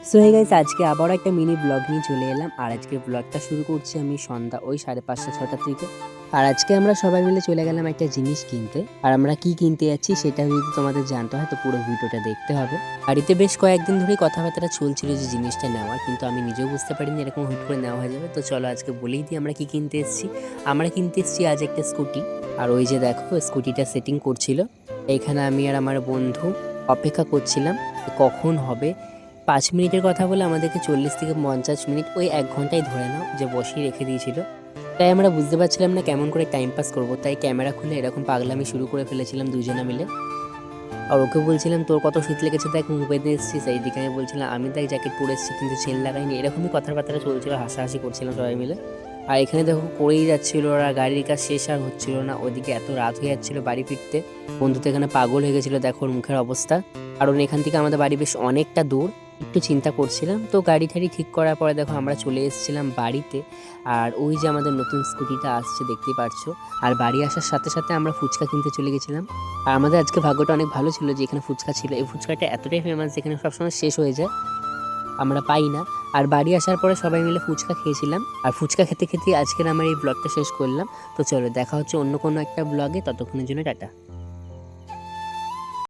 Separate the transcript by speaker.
Speaker 1: So hey guys, আজকে আবারও একটা মিনি ব্লগ নিয়ে চলে এলাম। আর আজকের ব্লগটা শুরু করছি আমি সন্ধ্যা ওই 5:30-6টার থেকে। আর আজকে আমরা সবাই মিলে চলে গেলাম একটা জিনিস কিনতে। আর আমরা কি কিনতে যাচ্ছি সেটা যদি তোমাদের জানতে হয় তো পুরো ভিডিওটা দেখতে হবে। বাড়িতে বেশ কয়েকদিন ধরেই কথাবার্তা চলছিল যে জিনিসটা নেওয়ার, কিন্তু আমি নিজেও বুঝতে পারিনি এরকম হুট করে নেওয়া হয়ে যাবে। তো চলো আজকে বলেই দিই আমরা কি কিনতে এসেছি। আমরা কিনতে এসেছি আজ একটা স্কুটি। আর ওই যে দেখো স্কুটিটা সেটিং করছিল, এইখানে আমি আর আমার বন্ধু অপেক্ষা করছিলাম কখন হবে। 5 মিনিটের কথা বলে আমাদেরকে 40 থেকে 50 মিনিট, ওই 1 ঘন্টাই ধরে নাও, যে বসিয়ে রেখে দিয়েছিল। তাই আমরা বুঝতে পারছিলাম না কেমন করে টাইম পাস করবো, তাই ক্যামেরা খুলে এরকম পাগলামি শুরু করে ফেলেছিলাম দুজনে মিলে। আর ওকে বলছিলাম তোর কত শীত লেগেছে দেখ, মুখ বেঁধে এসেছিস। এইদিকে আমি বলছিলাম আমি দেখ জ্যাকেট পরে এসেছি কিন্তু সেল লাগাইনি। এরকমই কথাবার্তা চলছিল, হাসাহাসি করছিলাম সবাই মিলে। আর এখানে দেখো করেই যাচ্ছিল ওরা, গাড়ির কাজ শেষ আর হচ্ছিল না। ওইদিকে এত রাত হয়ে যাচ্ছিল বাড়ি ফিরতে। বন্ধু তো এখানে পাগল হয়ে গেছিলো, দেখো ওর মুখের অবস্থা। কারণ এখান থেকে আমাদের বাড়ি বেশ অনেকটা দূর। একটু চিন্তা করছিলাম, তো গাড়ি ঠাড়ি ঠিক করার পরে দেখো আমরা চলে এসেছিলাম বাড়িতে। আর ওই যে আমাদের নতুন স্কুটিটা আসছে দেখতেই পারছো। আর বাড়ি আসার সাথে সাথে আমরা ফুচকা কিনতে চলে গেছিলাম। আর আমাদের আজকে ভাগ্যটা অনেক ভালো ছিল যে এখানে ফুচকা ছিল। এই ফুচকাটা এতটাই ফেমাস যেখানে সবসময় শেষ হয়ে যায়, আমরা পাই না। আর বাড়ি আসার পরে সবাই মিলে ফুচকা খেয়েছিলাম। আর ফুচকা খেতে খেতে আজকের আমার এই ব্লগটা শেষ করলাম। তো চলো দেখা হচ্ছে অন্য কোনো একটা ব্লগে, ততক্ষণের জন্য টাটা।